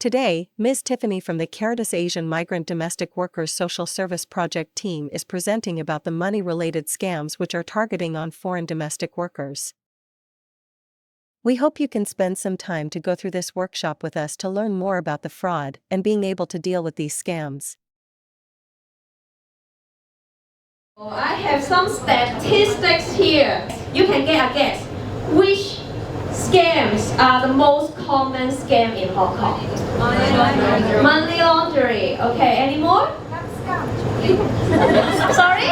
Today, Ms. Tiffany from the Caritas Asian Migrant Domestic Workers Social Service Project team is presenting about the money-related scams which are targeting on foreign domestic workers. We hope you can spend some time to go through this workshop with us to learn more about the fraud and being able to deal with these scams. I have some statistics here. You can get a guess. Which scams are the most common scam in Hong Kong? Money laundering. Okay, any more? Sorry?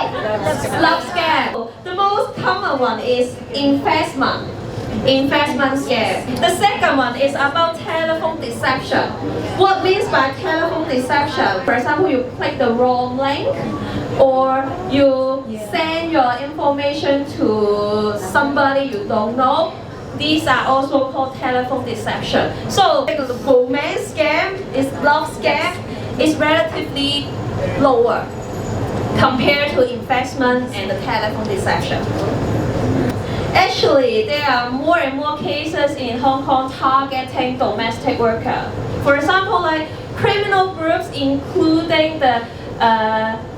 Love scam. The most common one is investment scam. The second one is about telephone deception. What means by telephone deception? For example, you click the wrong link, or you send your information to somebody you don't know. These are also called telephone deception. So the romance scam, love scam, is relatively lower compared to investment and the telephone deception. Actually, there are more and more cases in Hong Kong targeting domestic workers. For example, like criminal groups, including the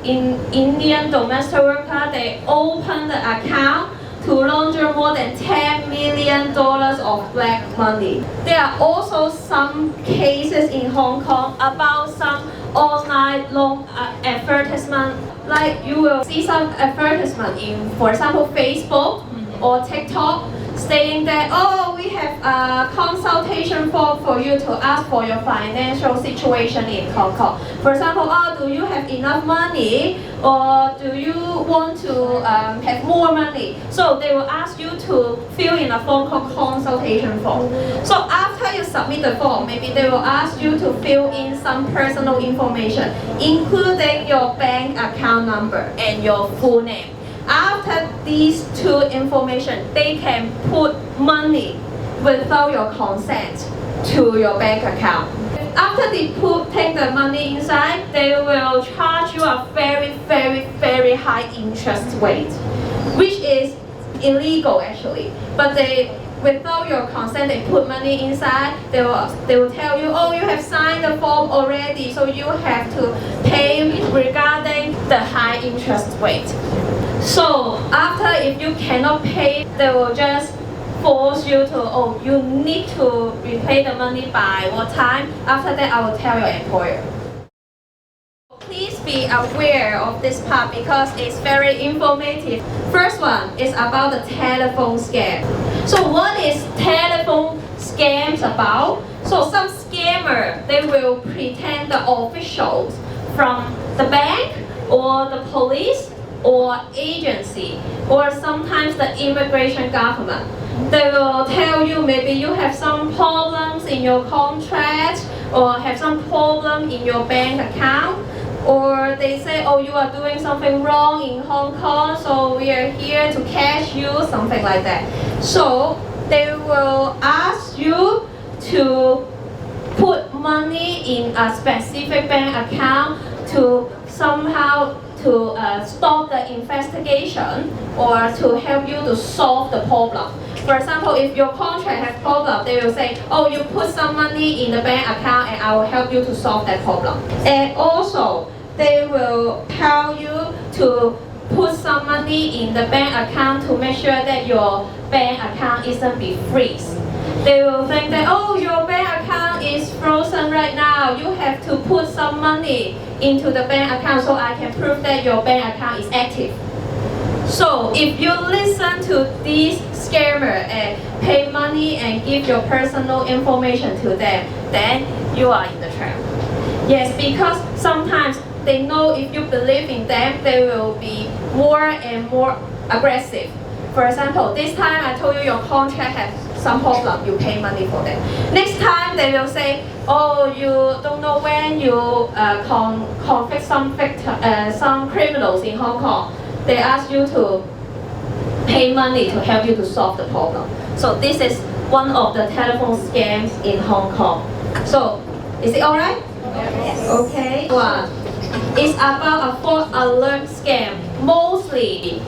Indian domestic worker, they open the account to launder more than $10 million of black money. There are also some cases in Hong Kong about some online loan advertisement. Like you will see some advertisement in, for example, Facebook or TikTok, saying that, oh, we have a consultation form for you to ask for your financial situation in Hong Kong. For example, oh, do you have enough money, or do you want to have more money? So they will ask you to fill in a form called consultation form. So after you submit the form, maybe they will ask you to fill in some personal information, including your bank account number and your full name. After these two information, they can put money without your consent to your bank account. After they take the money inside, they will charge you a very, very, very high interest rate, which is illegal actually. But without your consent, they put money inside. They will tell you, oh, you have signed the form already, so you have to pay regarding the high interest rate. So after, if you cannot pay, they will just force you to, oh, you need to repay the money by what time. After that, I will tell your employer. Please be aware of this part because it's very informative. First one is about the telephone scam. So what is telephone scams about? So some scammer, they will pretend the officials from the bank or the police or agency, or sometimes the immigration government. They will tell you maybe you have some problems in your contract or have some problem in your bank account, or they say, oh, you are doing something wrong in Hong Kong, so we are here to catch you, something like that. So they will ask you to put money in a specific bank account to somehow to stop the investigation or to help you to solve the problem. For example, if your contract has problem, they will say, oh, you put some money in the bank account and I will help you to solve that problem. And also, they will tell you to put some money in the bank account to make sure that your bank account isn't be freeze. They will think that, oh, your bank account is frozen right now. You have to put some money into the bank account so I can prove that your bank account is active. So if you listen to these scammers and pay money and give your personal information to them, then you are in the trap. Yes, because sometimes they know if you believe in them, they will be more and more aggressive. For example, this time I told you your contract has some problem, you pay money for them. Next time they will say, oh, you don't know when you convict some criminals in Hong Kong. They ask you to pay money to help you to solve the problem. So this is one of the telephone scams in Hong Kong. So, is it alright? Yes. Okay. One. It's about a false alert scam, mostly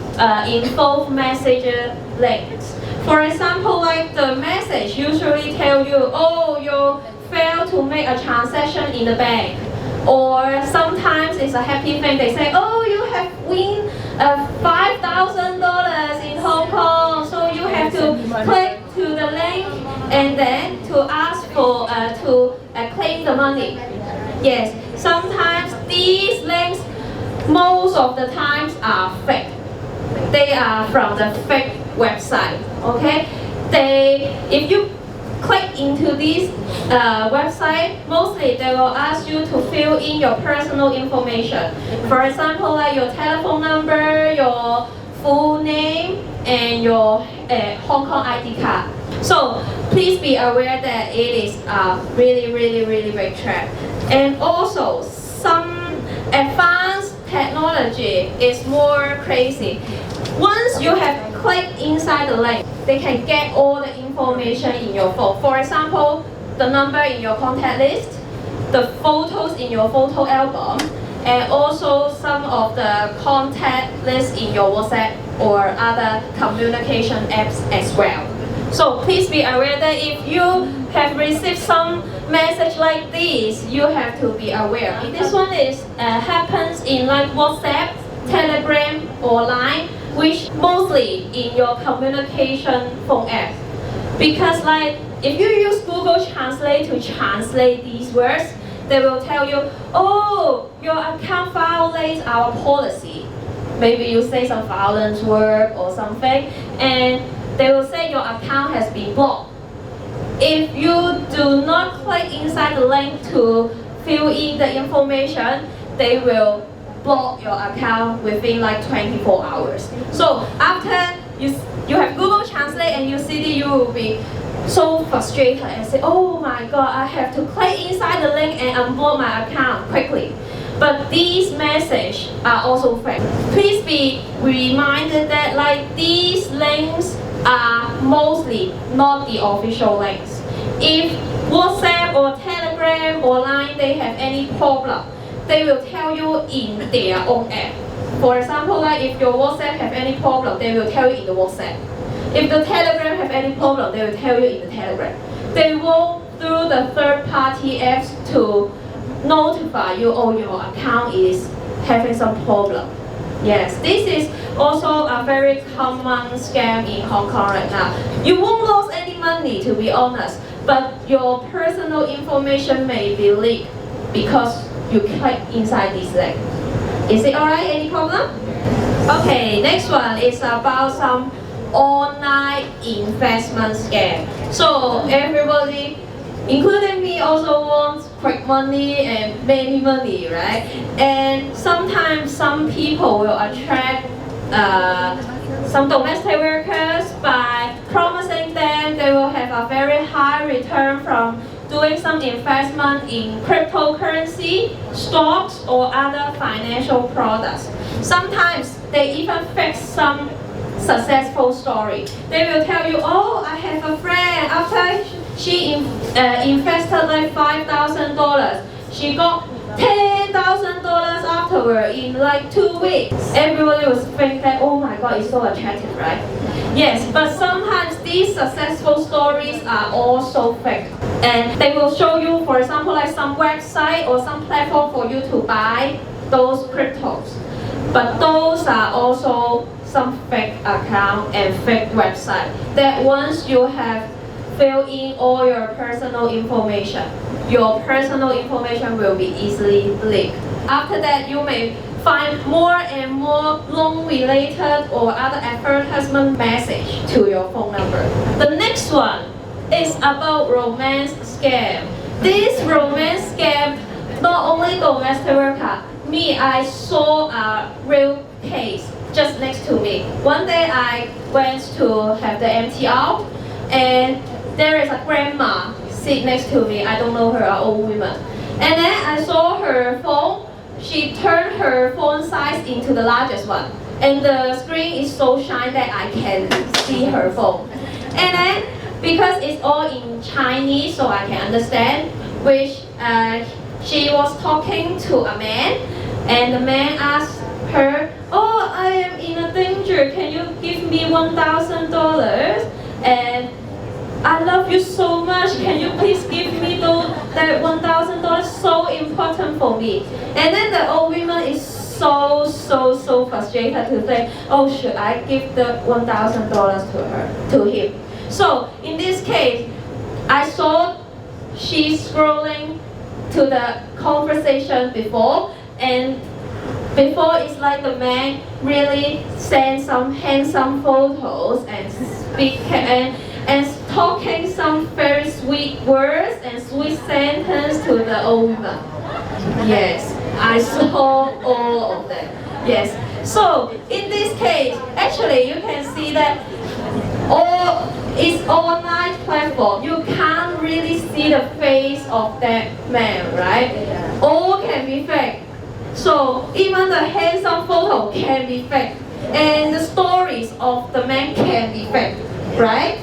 involve messenger links. For example, like the message usually tell you, oh, your fail to make a transaction in the bank, or sometimes it's a happy thing. They say, oh, you have win $5,000 in Hong Kong, so you have to click to the link and then to ask for to claim the money. Yes, sometimes these links, most of the times are fake. They are from the fake website. Okay, if you click into this website, mostly they will ask you to fill in your personal information. For example, like your telephone number, your full name, and your Hong Kong ID card. So please be aware that it is a really big trap. And also, some advanced technology is more crazy. Once you have clicked inside the link, they can get all the information in your phone. For example, the number in your contact list, the photos in your photo album, and also some of the contact lists in your WhatsApp or other communication apps as well. So please be aware that if you have received some message like this, you have to be aware. This one is happens in like WhatsApp, Telegram, or Line, which mostly in your communication phone app. Because like if you use Google Translate to translate these words, they will tell you, oh, your account violates our policy. Maybe you say some violent word or something, and they will say your account has been blocked. If you do not click inside the link to fill in the information, they will block your account within like 24 hours. So after you have Google Translate and you see it, you will be so frustrated and say, oh my god, I have to click inside the link and unblock my account quickly. But these messages are also fake. Please be reminded that like these links are mostly not the official links. If WhatsApp or Telegram or Line they have any problem, they will tell you in their own app. For example, like if your WhatsApp have any problem, they will tell you in the WhatsApp. If the Telegram have any problem, they will tell you in the Telegram. They will through the third-party apps to notify you, oh, your account is having some problem. Yes, this is also a very common scam in Hong Kong right now. You won't lose any money, to be honest, but your personal information may be leaked because you click inside this link. Is it alright? Any problem? Okay, next one is about some online investment scam. So everybody, including me, also wants quick money and many money, right? And sometimes some people will attract some domestic workers by promising them they will have a very high return from doing some investment in cryptocurrency, stocks, or other financial products. Sometimes they even fix some successful story. They will tell you, oh, I have a friend, after she invested like $5,000, she got $10,000 afterward in like 2 weeks. Everybody was thinking that, oh my god, it's so attractive, right? Yes, but sometimes these successful stories are also fake. And they will show you, for example, like some website or some platform for you to buy those cryptos. But those are also some fake account and fake website that once you have filled in all your personal information, your personal information will be easily leaked. After that, you may find more and more loan-related or other advertisement message to your phone number. The next one is about romance scam. This romance scam, not only domestic worker, me, I saw a real case just next to me. One day I went to have the MTR and there is a grandma sit next to me. I don't know her, an old woman. And then I saw her phone. She turned her phone size into the largest one. And the screen is so shiny that I can see her phone. And then, because it's all in Chinese, so I can understand, which she was talking to a man. And the man asked her, oh, I am in a danger. Can you give me $1,000? And I love you so much. Can you please give me that $1,000? So important for me. And then the old woman is so frustrated to think, oh, should I give the $1,000 to him? So in this case, I saw she's scrolling to the conversation before, and before it's like the man really sent some handsome photos and speak and talking some very sweet words and sweet sentence to the old woman. Yes, I saw all of them. Yes. So in this case, actually you can see that it's online platform. You can't really see the face of that man, right? All can be fake. So even the handsome photo can be fake, and the stories of the man can be fake, right?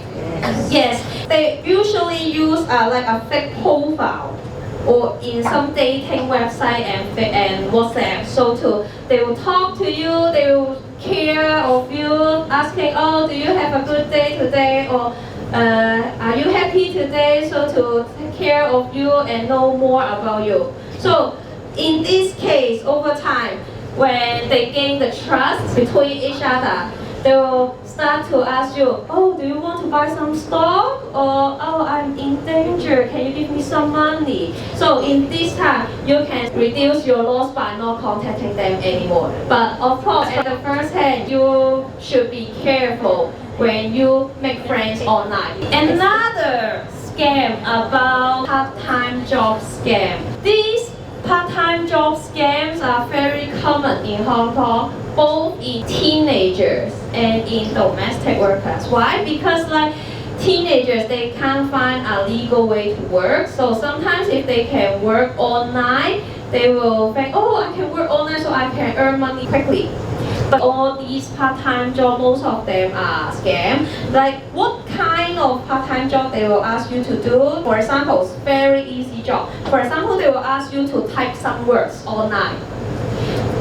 Yes, they usually use like a fake profile or in some dating website and WhatsApp. So they will talk to you, they will care of you, asking, oh, do you have a good day today, or are you happy today? So to take care of you and know more about you. So in this case, over time, when they gain the trust between each other, they will start to ask you, oh, do you want to buy some stock? Or, oh, I'm in danger, can you give me some money? So in this time, you can reduce your loss by not contacting them anymore. But of course, at the first hand, you should be careful when you make friends online. Another scam about part-time job scam. These part-time job scams are very common in Hong Kong, both in teenagers and in domestic workers. Why? Because like teenagers, they can't find a legal way to work. So sometimes if they can work online, they will think, oh, I can work online so I can earn money quickly. But all these part-time jobs, most of them are scam. Like what kind of part-time job they will ask you to do? For example, it's very easy job. For example, they will ask you to type some words online.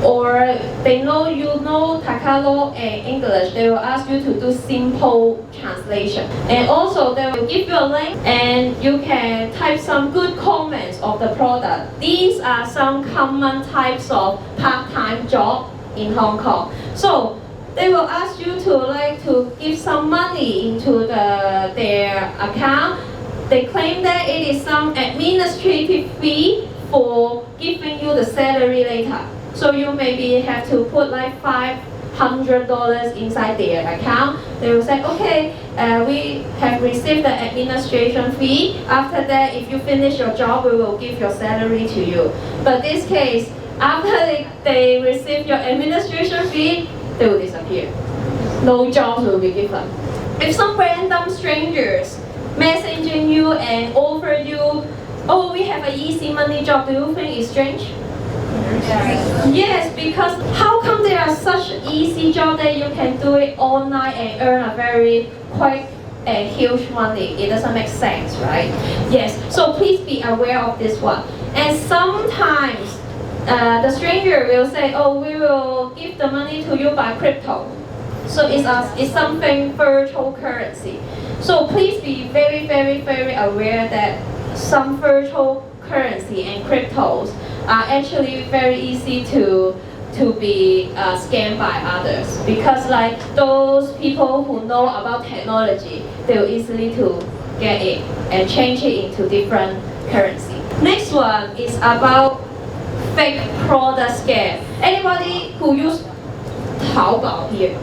Or they know you know Tagalog and English, they will ask you to do simple translation. And also they will give you a link and you can type some good comments of the product. These are some common types of part-time job in Hong Kong. So they will ask you to give some money into their account. They claim that it is some administrative fee for giving you the salary later. So you maybe have to put like $500 inside their account. They will say, okay, we have received the administration fee. After that, if you finish your job, we will give your salary to you. But this case, after they receive your administration fee, they will disappear. No jobs will be given. If some random strangers messaging you and offer you, oh, we have an easy money job, do you think it's strange? Yes, because how come there are such easy job that you can do it online and earn a very quick and huge money? It doesn't make sense, right? Yes, so please be aware of this one. And sometimes the stranger will say, oh, we will give the money to you by crypto. So it's something virtual currency. So please be very aware that some virtual currency and cryptos are actually very easy to be scammed by others, because like those people who know about technology, they will easily to get it and change it into different currency. Next one is about fake product scam. Anybody who use Taobao here?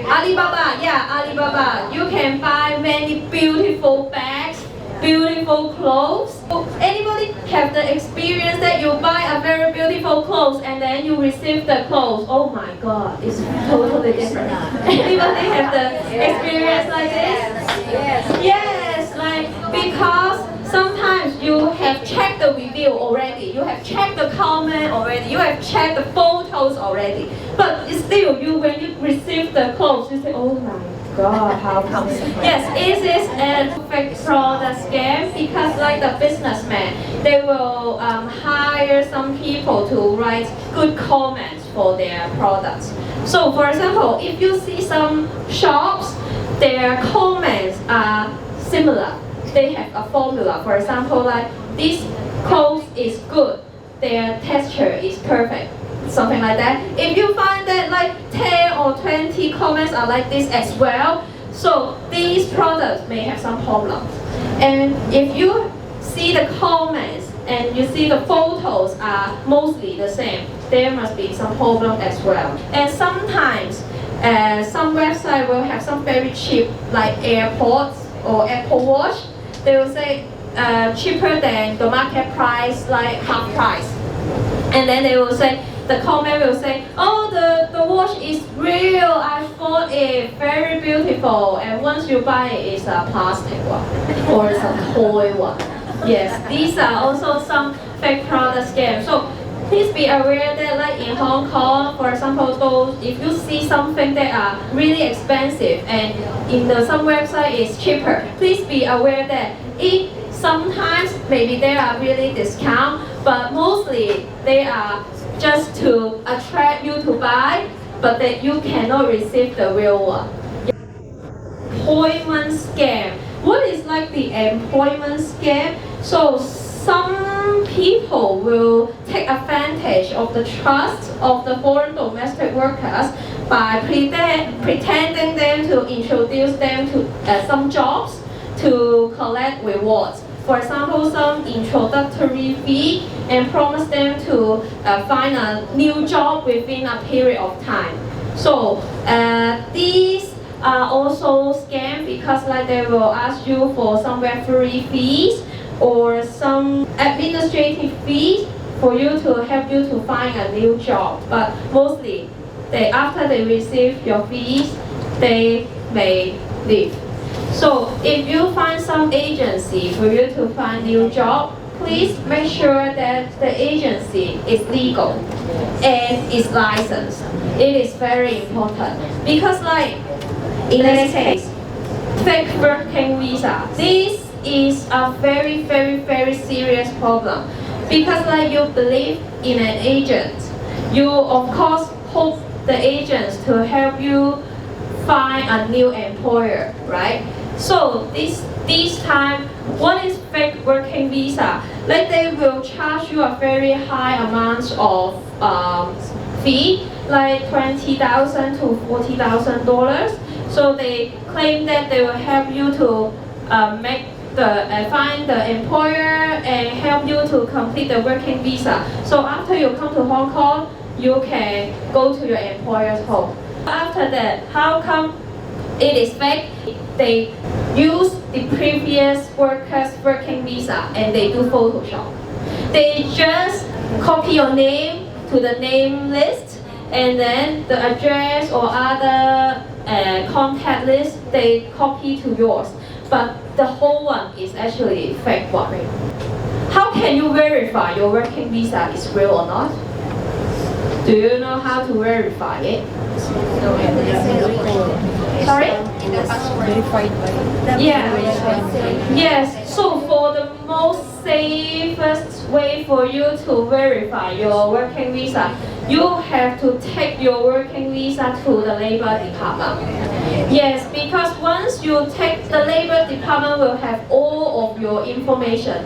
Alibaba. You can buy many beautiful bags, beautiful clothes. Anybody have the experience that you buy a very beautiful clothes and then you receive the clothes? Oh my God, it's totally different. Anybody have the experience like this? Yes, like because sometimes you have checked the review already, you have checked the comment already, you have checked the photos already, but still, when you receive the clothes, you say, oh my God, how come? Yes, it is a fake product scam, because like the businessman, they will hire some people to write good comments for their products. So for example, if you see some shops, their comments are similar. They have a formula. For example, like this clothes is good, their texture is perfect, something like that. If you find that like 10 or 20 comments are like this as well, so these products may have some problems. And if you see the comments and you see the photos are mostly the same, there must be some problem as well. And sometimes some website will have some very cheap, like AirPods or Apple Watch. They will say cheaper than the market price, like half price. And then they will say, the comment will say, oh, the watch is real, I bought it, very beautiful. And once you buy it, it's a plastic one or it's a toy one. Yes, these are also some fake product scams. So please be aware that like in Hong Kong, for example, those, if you see something that are really expensive and in some website is cheaper, please be aware that sometimes maybe they are really discount, but mostly they are just to attract you to buy, but that you cannot receive the real one. Employment scam. What is like the employment scam? So some people will take advantage of the trust of the foreign domestic workers by pretending them to introduce them to some jobs to collect rewards. For example, some introductory fee and promise them to find a new job within a period of time. So these are also scam because like they will ask you for some referee fees or some administrative fees for you to help you to find a new job. But mostly, after they receive your fees, they may leave. So if you find some agency for you to find new job, please make sure that the agency is legal and is licensed. It is very important because like in this case, fake working visa, this is a very, very, very serious problem because like you believe in an agent, you of course hope the agents to help you find a new employer, right? So this time, what is fake working visa? Like they will charge you a very high amount of fee, like $20,000 to $40,000. So they claim that they will help you to find the employer and help you to complete the working visa. So after you come to Hong Kong, you can go to your employer's home. After that, how come it is fake? They use the previous worker's working visa and they do Photoshop. They just copy your name to the name list and then the address or other contact list they copy to yours. But the whole one is actually fake one. How can you verify your working visa is real or not? Do you know how to verify it? Sorry? Verified by Yes. So for the most safest way for you to verify your working visa, you have to take your working visa to the Labor Department. Yes, because once you take, the Labor Department will have all of your information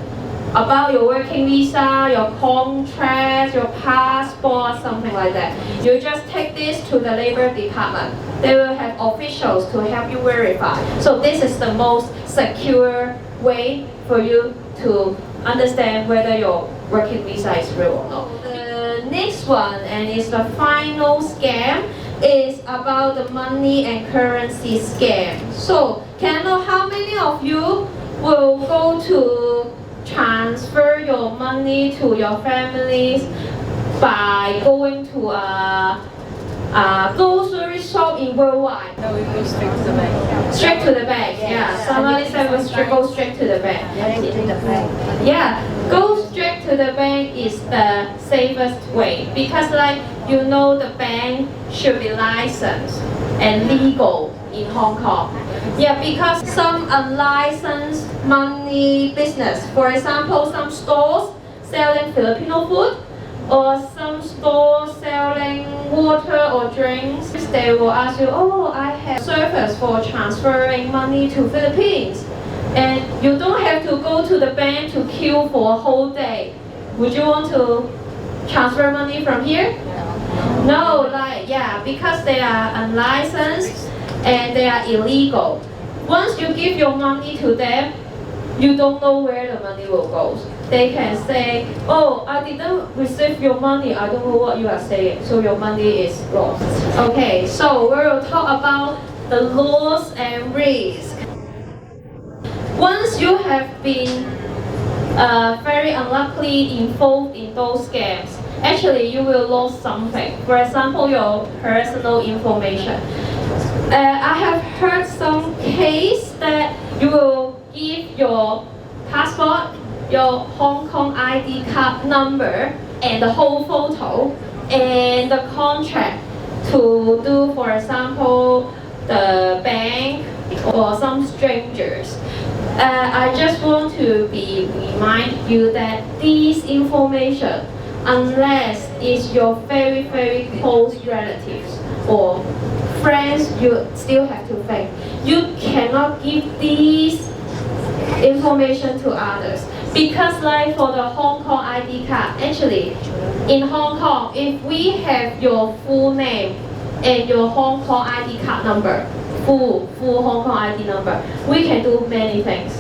about your working visa, your contract, your passport, something like that. You just take this to the Labor Department. They will have officials to help you verify. So this is the most secure way for you to understand whether your working visa is real or not. The next one, and it's the final scam, is about the money and currency scam. So can I know how many of you will go to transfer your money to your families by going to a grocery shop in worldwide? no, we go straight to the bank. Straight to the bank, yeah. Somebody said go straight to the bank. Directly to the bank. Yeah, go straight to the bank is the safest way because like you know the bank should be licensed and legal in Hong Kong. Yeah, because some unlicensed money business, for example, some stores selling Filipino food or some store selling water or drinks, they will ask you, oh, I have service for transferring money to Philippines. And you don't have to go to the bank to queue for a whole day. Would you want to transfer money from here? No, because they are unlicensed and they are illegal. Once you give your money to them, you don't know where the money will go. They can say, oh, I didn't receive your money, I don't know what you are saying, so your money is lost. Okay, so we will talk about the laws and risks. Once you have been very unluckily involved in those scams, actually you will lose something. For example, your personal information. I have heard some case that you will give your passport, your Hong Kong ID card number, and the whole photo, and the contract to do, for example, the bank or some strangers. I just want to remind you that this information, unless it's your very, very close relatives or friends, you still have to think. You cannot give these information to others. Because like for the Hong Kong ID card, actually, in Hong Kong, if we have your full name and your Hong Kong ID card number, full Hong Kong ID number, we can do many things.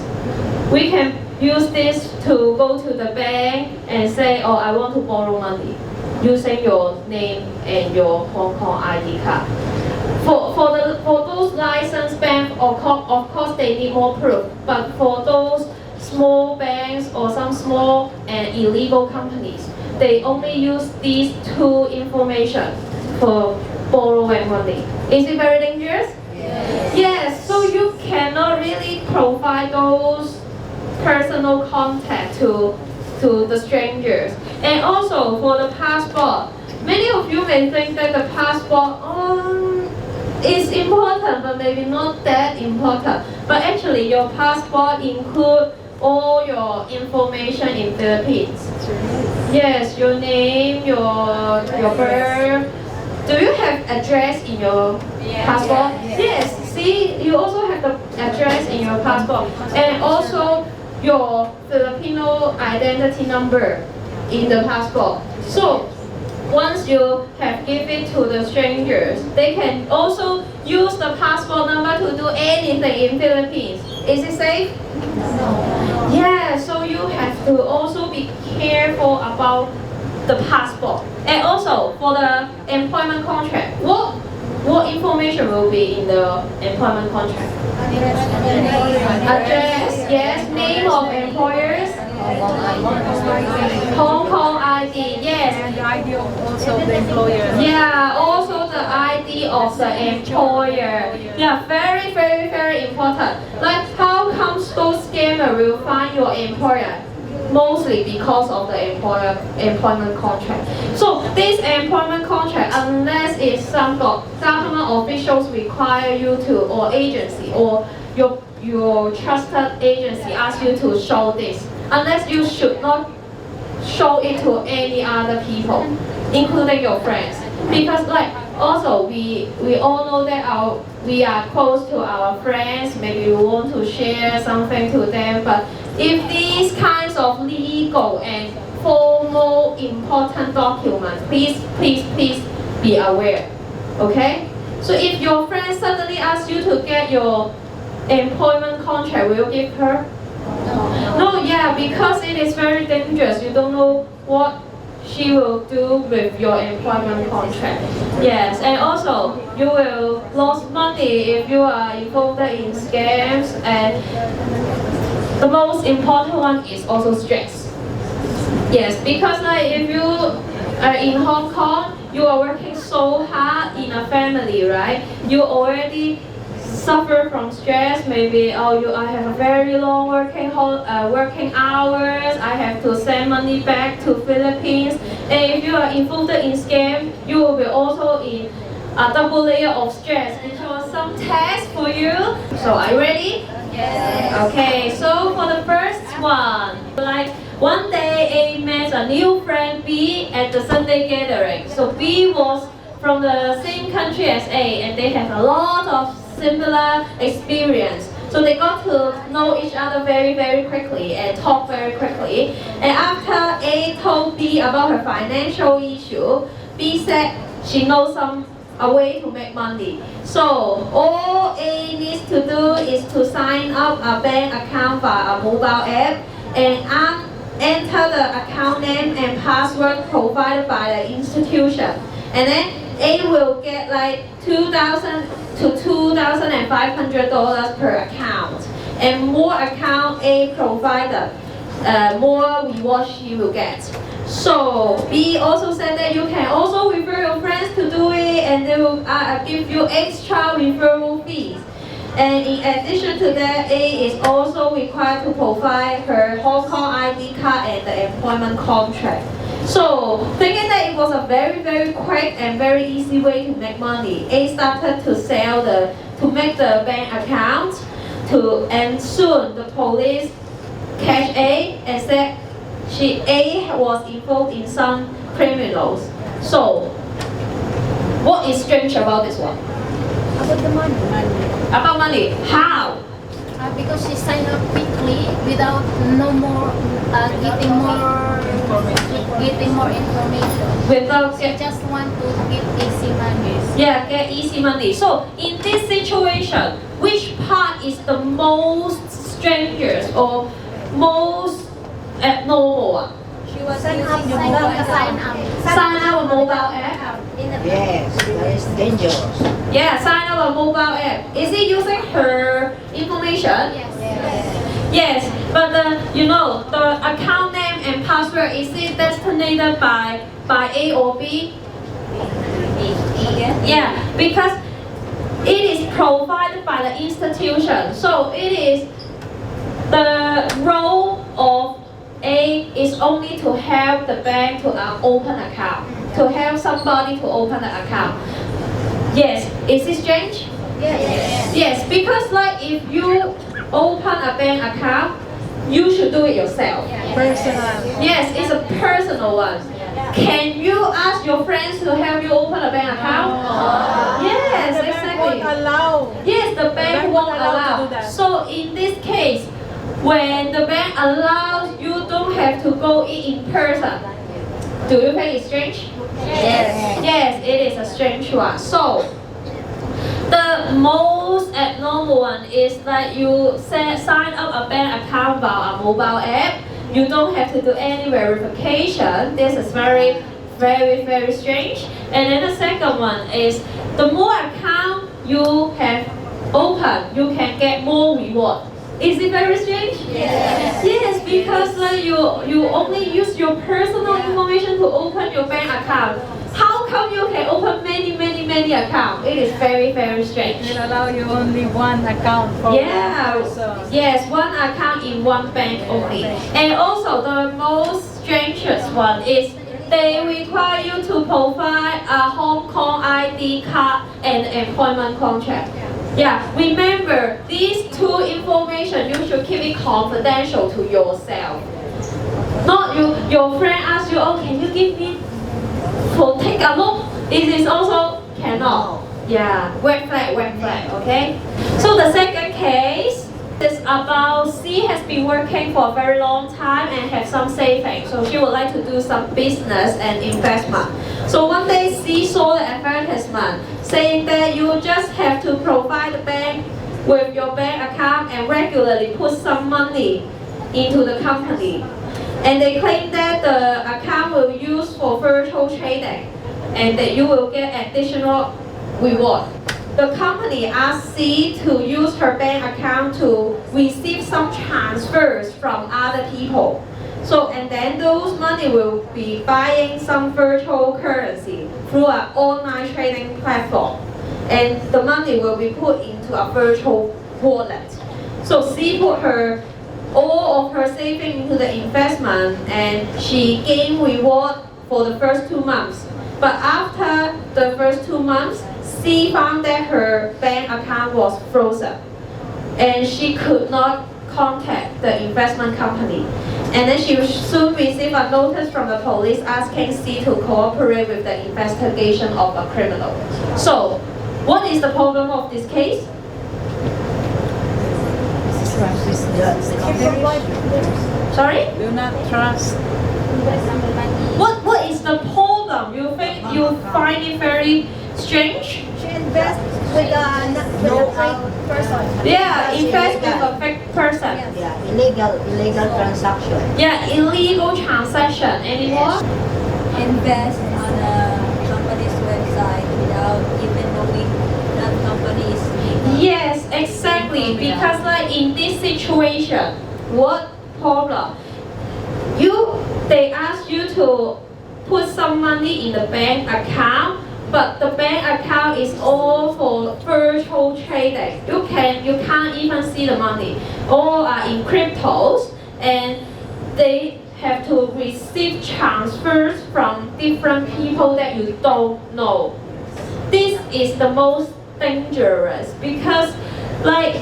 We can use this to go to the bank and say, oh, I want to borrow money, using your name and your Hong Kong ID card. For those licensed banks, of course they need more proof. But for those small banks or some small and illegal companies, they only use these two information for borrowing money. Is it very dangerous? Yes, so you cannot really provide those personal contact to the strangers. And also for the passport, many of you may think that the passport is important, but maybe not that important. But actually your passport includes all your information in Philippines. Yes, your name, your birth. Do you have address in your passport? Yes, see, you also have the address in your passport. And also your Filipino identity number in the passport. So once you have given it to the strangers, they can also use the passport number to do anything in Philippines. Is it safe? No. Yeah, so you have to also be careful about the passport. And also for the employment contract, what information will be in the employment contract? Address, yes, name of employers, Hong Kong ID, yes. And the ID of also the employer. Yeah, also the ID of the employer. Yeah, very, very, very important. Like how comes those scammers will find your employer? Mostly because of the employment contract. So this employment contract, unless it's some government officials require you to, or agency, or your trusted agency ask you to show this, unless you should not show it to any other people, including your friends. Because like also we all know that we are close to our friends, maybe we want to share something to them, but if these kinds of legal and formal important documents, please be aware. Okay? So if your friend suddenly asks you to get your employment contract, will you give her? No, yeah, because it is very dangerous. You don't know what she will do with your employment contract. Yes, and also you will lose money if you are involved in scams, and the most important one is also stress. Yes, because like if you are in Hong Kong, you are working so hard in a family, right? You already suffer from stress. Maybe I have a very long working hours. I have to send money back to Philippines. And if you are involved in scam, you will be also in a double layer of stress. It was some tests for you. So are you ready? Yes. Okay. So for the first one, like one day I met a new friend B at the Sunday gathering. So B was from the same country as A, and they have a lot of similar experience. So they got to know each other very, very quickly and talk very quickly. And after A told B about her financial issue, B said she knows a way to make money. So all A needs to do is to sign up a bank account via a mobile app and enter the account name and password provided by the institution. And then A will get like $2,000 to $2,500 per account. And more account A provided, more reward she will get. So B also said that you can also refer your friends to do it, and they will give you extra referral fees. And in addition to that, A is also required to provide her Hong Kong ID card and the employment contract. So, thinking that it was a very, very quick and very easy way to make money, A started to make the bank account, and soon the police catch A and said A was involved in some criminals. So, what is strange about this one? About the money. About money? How? Because she signed up quickly without getting more information. Without She just want to get easy money. Yeah, get easy money. So in this situation, which part is the most strangest or most abnormal one? She was sign up a mobile app. Yes, that is dangerous. Yeah, sign up a mobile app. Is it using her information? Yes. Yes, but the account name and password, is it designated by A or B? Yeah, because it is provided by the institution. So it is the role of A is only to help the bank to open an account, to help somebody to open an account. Yes, is it strange? Yes. Yes, because like if you open a bank account, you should do it yourself. Personal. Yes, it's a personal one. Can you ask your friends to help you open a bank account? Yes, exactly. Allow. Yes, the bank won't allow to allow. do that. So in this case, when the bank allows, you don't have to go in person. Do you think it's strange? Yes. Yes, it is a strange one. So the most abnormal one is that you sign up a bank account via a mobile app. You don't have to do any verification. This is very, very, very strange. And then the second one is the more account you have open, you can get more reward. Is it very strange? Yes. Yes, because you only use your personal information to open your bank account. How come you can open many accounts? It is very, very strange. They allow you only one account for one person. Yes, one account in one bank only. And also the most strangest one is they require you to provide a Hong Kong ID card and employment contract. Yeah, remember these two information you should keep it confidential to yourself. Not your friend asks you, oh, can you give me for take a look? It is also cannot. Yeah, red flag, okay? So the second case is about C has been working for a very long time and have some savings. So she would like to do some business and investment. So one day C saw the advertisement saying that you just have to provide the bank with your bank account and regularly put some money into the company. And they claim that the account will be used for virtual trading and that you will get additional reward. The company asked C to use her bank account to receive some transfers from other people. So, and then those money will be buying some virtual currency through an online trading platform. And the money will be put into a virtual wallet. So C put all of her savings into the investment and she gained reward for the first 2 months. But after the first 2 months, C found that her bank account was frozen and she could not contact the investment company. And then she will soon receive a notice from the police asking C to cooperate with the investigation of a criminal. So, what is the problem of this case? Sorry? Do not trust. What is the problem? You find it very strange? She invests with a fake person. Yeah, invest with a fake person. Yeah, illegal transaction. Yeah, illegal transaction. Anymore? Invest on a company's website without even knowing that company is legal. Yes, exactly. Because like in this situation, what problem? They ask you to put some money in the bank account, but the bank account is all for virtual trading. You can't even see the money. All are in cryptos, and they have to receive transfers from different people that you don't know. This is the most dangerous because, like,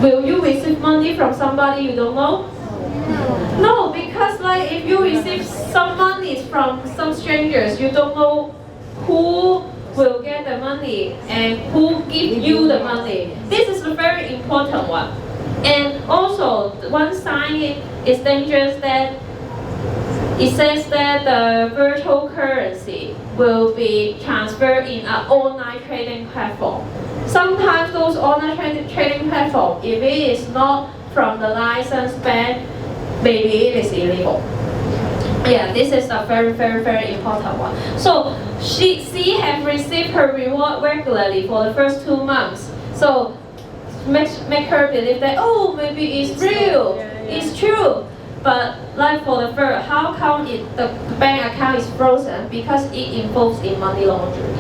will you receive money from somebody you don't know? No, because like if you receive some money from some strangers, you don't know who will get the money and who give you the money. This is a very important one. And also, one sign is dangerous that it says that the virtual currency will be transferred in an online trading platform. Sometimes those online trading platforms, if it is not from the licensed bank, maybe it is illegal. Yeah, this is a very, very, very important one. So she has received her reward regularly for the first 2 months. So make her believe that, oh, maybe it's real, it's true. But like for the first, how come the bank account is frozen? Because it involves in money laundering.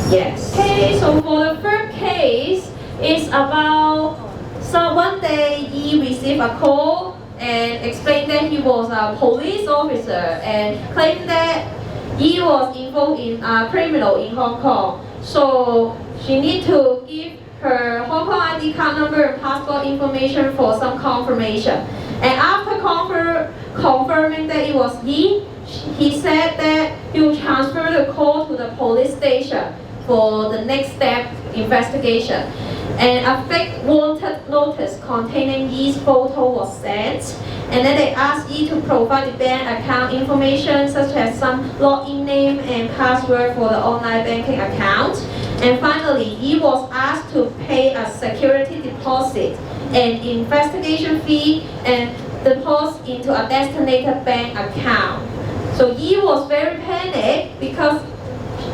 Yes. Okay, so for the third case, it's about one day he received a call and explained that he was a police officer and claimed that he was involved in a criminal in Hong Kong. So she need to give her Hong Kong ID card number and passport information for some confirmation. And after confirming that it was he said that he will transfer the call to the police station for the next step investigation. And a fake wanted notice containing Yi's photo was sent. And then they asked Yi to provide the bank account information such as some login name and password for the online banking account. And finally, Yi was asked to pay a security deposit, an investigation fee, and deposit into a designated bank account. So Yi was very panicked because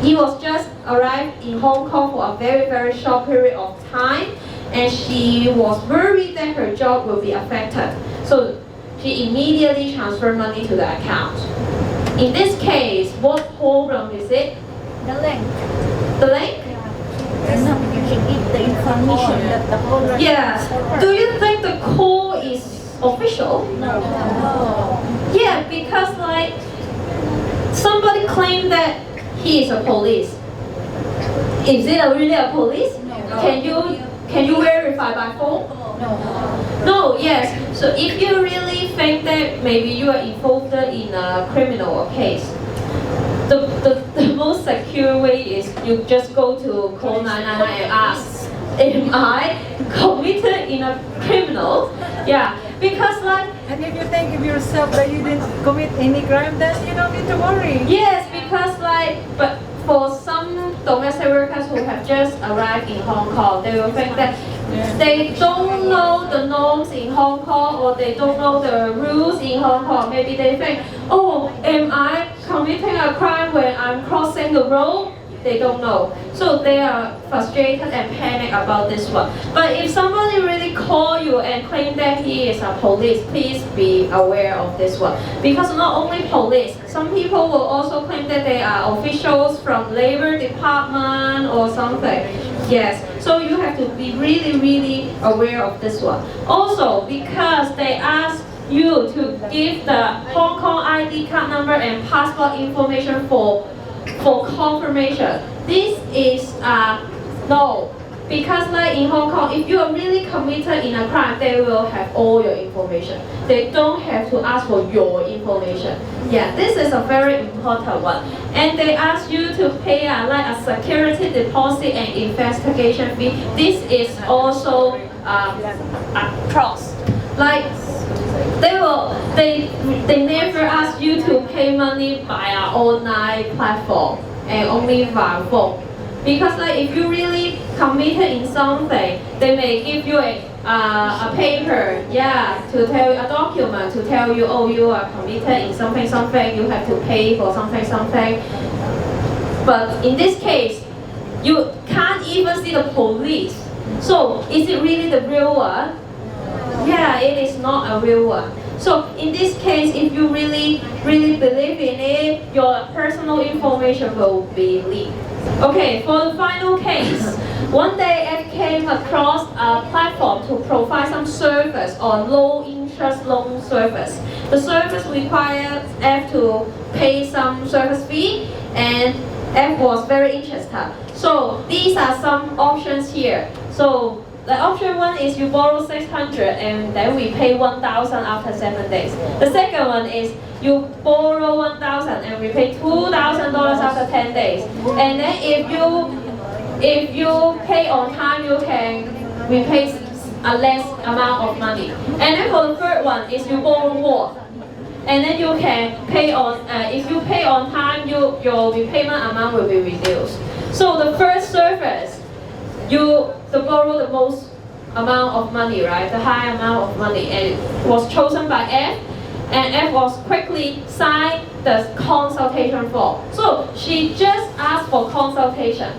he was just arrived in Hong Kong for a very, very short period of time, and she was worried that her job will be affected. So she immediately transferred money to the account. In this case, what problem is it? The link. The link? She gives the information that the caller. Yeah. Do you think the call is official? No. Yeah, because like somebody claimed that he is a police. Is it really a police? No. Can you verify by phone? No. No, yes. So if you really think that maybe you are involved in a criminal case, the most secure way is you just go to call 999 and ask, am I committed in a criminal? Yeah, because like. And if you think of yourself that you didn't commit any crime, then you don't need to worry. Yes, because like, but for some domestic workers who have just arrived in Hong Kong, they will think that they don't know the norms in Hong Kong or they don't know the rules in Hong Kong. Maybe they think, oh, am I committing a crime when I'm crossing the road? They don't know. So they are frustrated and panic about this one. But if somebody really call you and claim that he is a police, please be aware of this one. Because not only police, some people will also claim that they are officials from Labor Department or something. Yes, so you have to be really, really aware of this one. Also, because they ask you to give the Hong Kong ID card number and passport information for confirmation. This is no. Because like in Hong Kong, if you are really committed in a crime, they will have all your information. They don't have to ask for your information. Yeah, this is a very important one. And they ask you to pay like a security deposit and investigation fee. This is also a cost. Like they never ask you to pay money by an online platform and only via phone. Because like if you really committed in something, they may give you a paper, to tell you a document to tell you, oh, you are committed in something, you have to pay for something. But in this case, you can't even see the police. So is it really the real one? Yeah, it is not a real one. So in this case, if you really believe in it, your personal information will be leaked. Okay, for the final case, one day I came across a platform to provide some service on low interest loan service. The service required F to pay some service fee, and F was very interested. So these are some options here. So the option one is you borrow 600 and then we pay 1,000 after 7 days. The second one is you borrow 1,000 and we pay $2,000 after 10 days. And then if you pay on time, you can repay a less amount of money. And then for the third one is you borrow more. And then you can pay on, if you pay on time, your repayment amount will be reduced. So the first service, you borrow the most amount of money, right? The high amount of money, and it was chosen by F, and F was quickly signed the consultation form. So she just asked for consultation.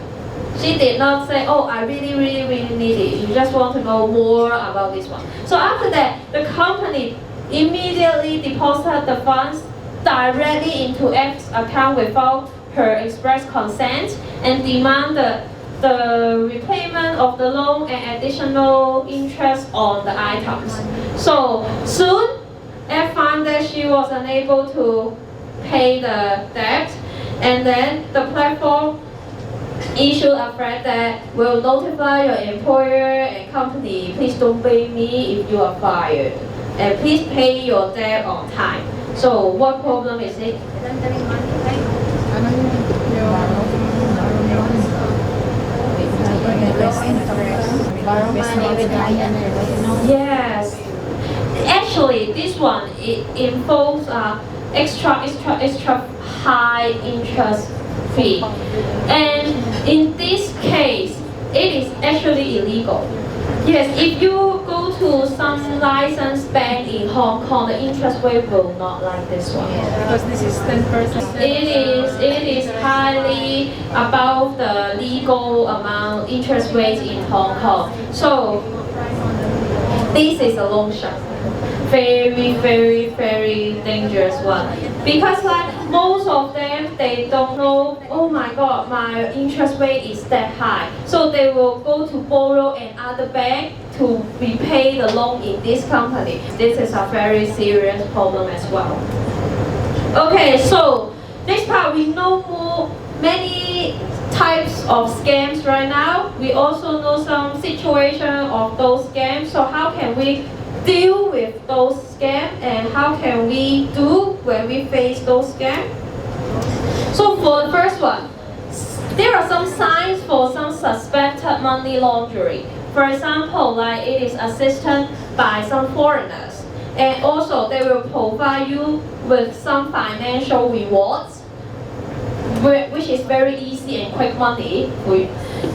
She did not say, oh, I really need it. She just want to know more about this one. So after that, the company immediately deposited the funds directly into F's account without her express consent and demand the repayment of the loan and additional interest on the items. So soon, F found that she was unable to pay the debt, and then the platform issued a threat that will notify your employer and company, please don't pay me if you are fired, and please pay your debt on time. So what problem is it? Yes. Actually, this one it involves extra high interest fee, and in this case, it is actually illegal. Yes, if you go to some licensed bank in Hong Kong, the interest rate will not like this one. Because this is 10%. It is highly above the legal amount interest rate in Hong Kong. So this is a long shot. Very dangerous one. Because like most of them, they don't know, oh my god, my interest rate is that high. So they will go to borrow another bank to repay the loan in this company. This is a very serious problem as well. Okay, so next part, we know many types of scams right now. We also know some situation of those scams. So how can we deal with those scams, and how can we do when we face those scams? So for the first one, there are some signs for some suspected money laundering. For example, like it is assisted by some foreigners, and also they will provide you with some financial rewards, which is very easy and quick money for you.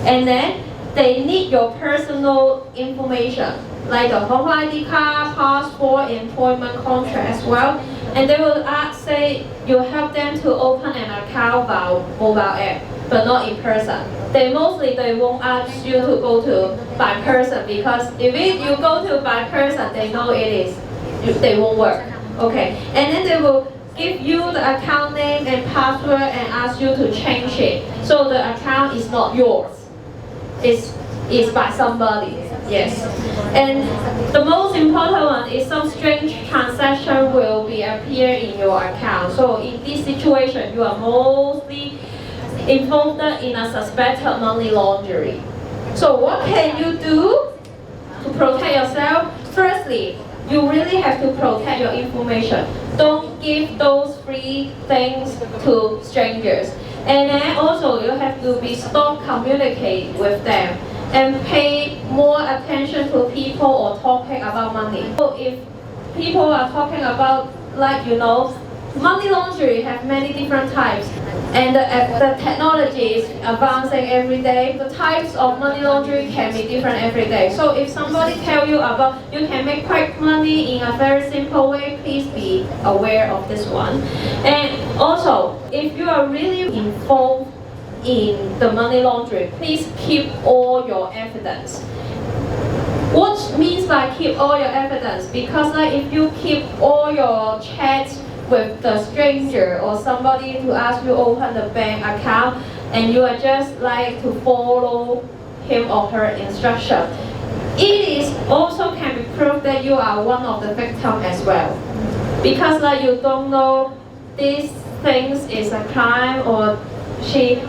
And then they need your personal information, like the Hong Kong ID card, passport, employment contract as well. And they will say you help them to open an account via mobile app, but not in person. They won't ask you to go to by person, because if you go to by person, they know they won't work. Okay, and then they will give you the account name and password and ask you to change it. So the account is not yours. It's by somebody. Yes. And the most important one is some strange transaction will appear in your account. So in this situation, you are mostly involved in a suspected money laundering. So what can you do to protect yourself? Firstly, you really have to protect your information. Don't give those free things to strangers. And then also you have to stop communicate with them and pay more attention to people or topic about money. So if people are talking about, like, money laundering have many different types, and the technology is advancing every day. The types of money laundering can be different every day. So if somebody tell you about you can make quick money in a very simple way, please be aware of this one. And also, if you are really involved in the money laundering, please keep all your evidence. What means by keep all your evidence? Because if you keep all your chats with the stranger or somebody to ask you open the bank account, and you are just to follow him or her instruction, it is also can be proved that you are one of the victims as well. Because you don't know these things is a crime, or he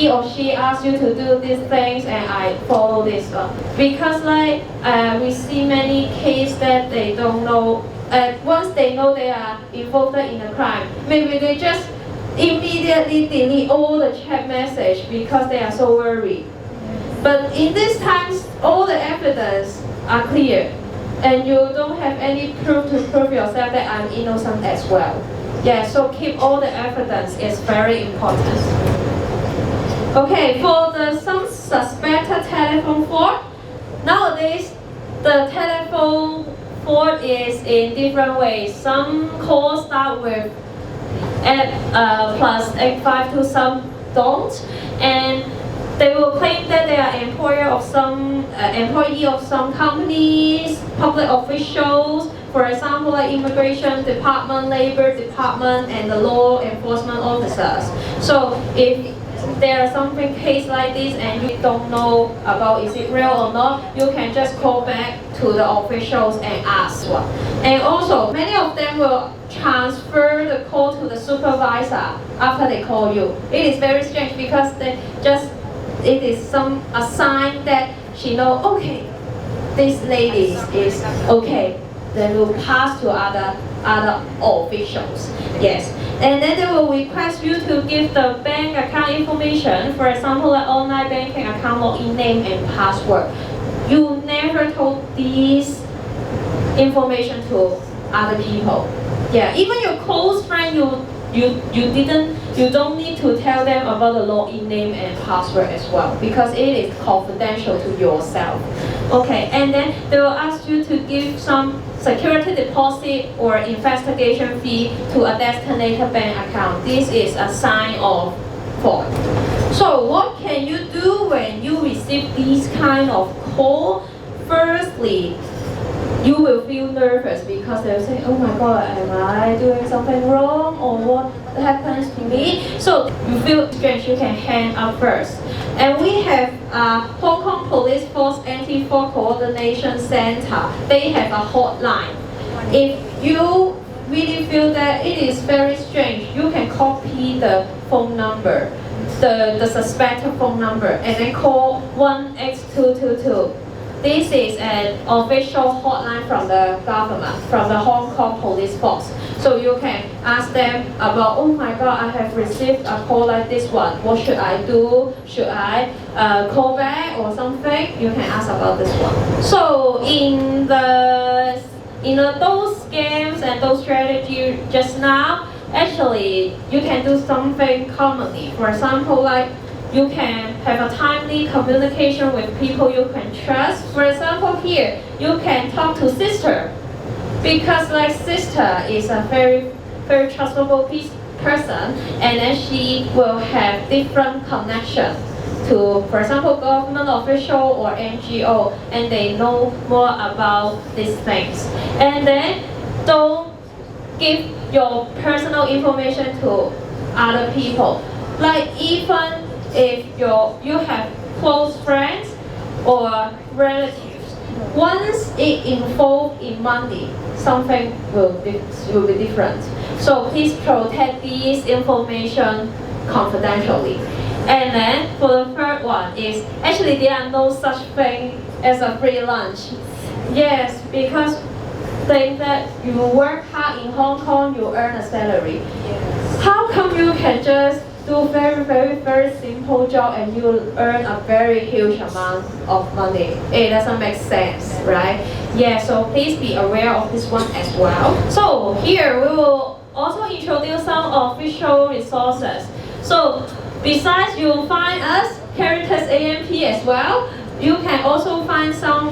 or she asks you to do these things and I follow this one. Because we see many cases that they don't know. Once they know they are involved in a crime, maybe they just immediately delete all the chat message because they are so worried. But in these times, all the evidence are clear, and you don't have any proof to prove yourself that I'm innocent as well. Yeah, so keep all the evidence is very important. Okay, for some suspected telephone fraud, nowadays the telephone fraud is in different ways. Some calls start with plus 852, some don't, and they will claim that they are employee of some companies, public officials, for example, Immigration Department, Labor Department, and the law enforcement officers. So if there are something case like this and you don't know about is it real or not, you can just call back to the officials and ask one. And also, many of them will transfer the call to the supervisor after they call you. It is very strange because it is a sign that she knows, okay, this lady is okay. They will pass to other officials. Yes. And then they will request you to give the bank account information, for example, an online banking account login name and password. You never told these information to other people. Yeah, even your close friend, you don't need to tell them about the login name and password as well, because it is confidential to yourself. Okay, and then they will ask you to give some security deposit or investigation fee to a designated bank account. This is a sign of fraud. So what can you do when you receive these kind of call? Firstly, you will feel nervous because they'll say, oh my God, am I doing something wrong, or what happens to me? So you feel strange, you can hang up first. And we have Hong Kong Police Force Anti-Fraud Coordination Center. They have a hotline. If you really feel that it is very strange, you can copy the phone number, the suspected phone number, and then call 1X222. This is an official hotline from the government, from the Hong Kong Police Force. So you can ask them about, oh my God, I have received a call like this one. What should I do? Should I call back or something? You can ask about this one. So in those scams and those strategies just now, actually you can do something commonly. For example, you can have a timely communication with people you can trust. For example, here, you can talk to sister. Because sister is a very, very trustable person, and then she will have different connection to, for example, government official or NGO, and they know more about these things. And then don't give your personal information to other people. Even if you have close friends or relatives, once it involves in money, something will be different. So please protect this information confidentially. And then for the third one is actually there are no such thing as a free lunch. Yes, because think that you work hard in Hong Kong, you earn a salary. How come you can just do very simple job and you earn a very huge amount of money? It doesn't make sense, right? Yeah, so please be aware of this one as well. So here we will also introduce some official resources. So besides you'll find us, Caritas AMP as well, you can also find some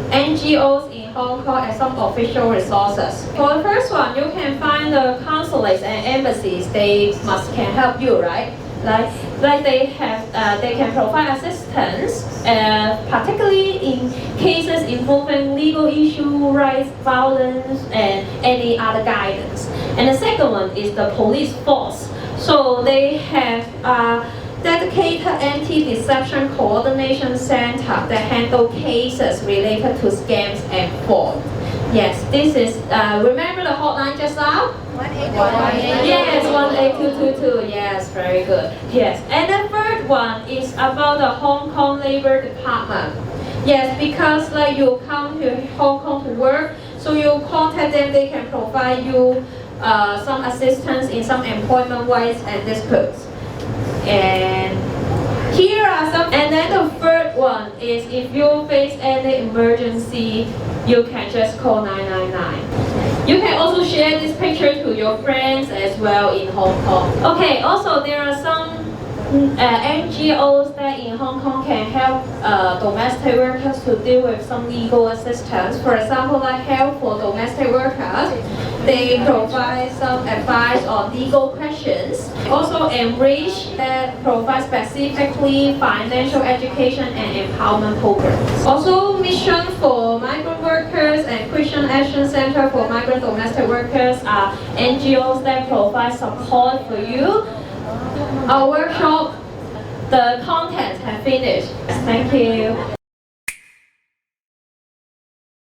NGOs in Hong Kong and some official resources. For the first one, you can find the consulates and embassies. They can help you, right? Like they can provide assistance, particularly in cases involving legal issue, rights, violence, and any other guidance. And the second one is the police force. So they have dedicated anti-deception coordination center that handle cases related to scams and fraud. Yes, this is, remember the hotline just now? 182. Yes, 18222, yes, very good. Yes, and the third one is about the Hong Kong Labor Department. Yes, because like you come to Hong Kong to work, so you contact them, they can provide you some assistance in some employment rights and disputes. And here are some, and then the third one is if you face any emergency, you can just call 999. You can also share this picture to your friends as well in Hong Kong. Okay, also there are some NGOs that in Hong Kong can help domestic workers to deal with some legal assistance. For example, like Help for Domestic Workers, they provide some advice on legal questions. Also Enrich that provides specifically financial education and empowerment programs. Also Mission for Migrant Workers and Christian Action Center for Migrant Domestic Workers are NGOs that provide support for you. Our workshop, the content has finished. Thank you.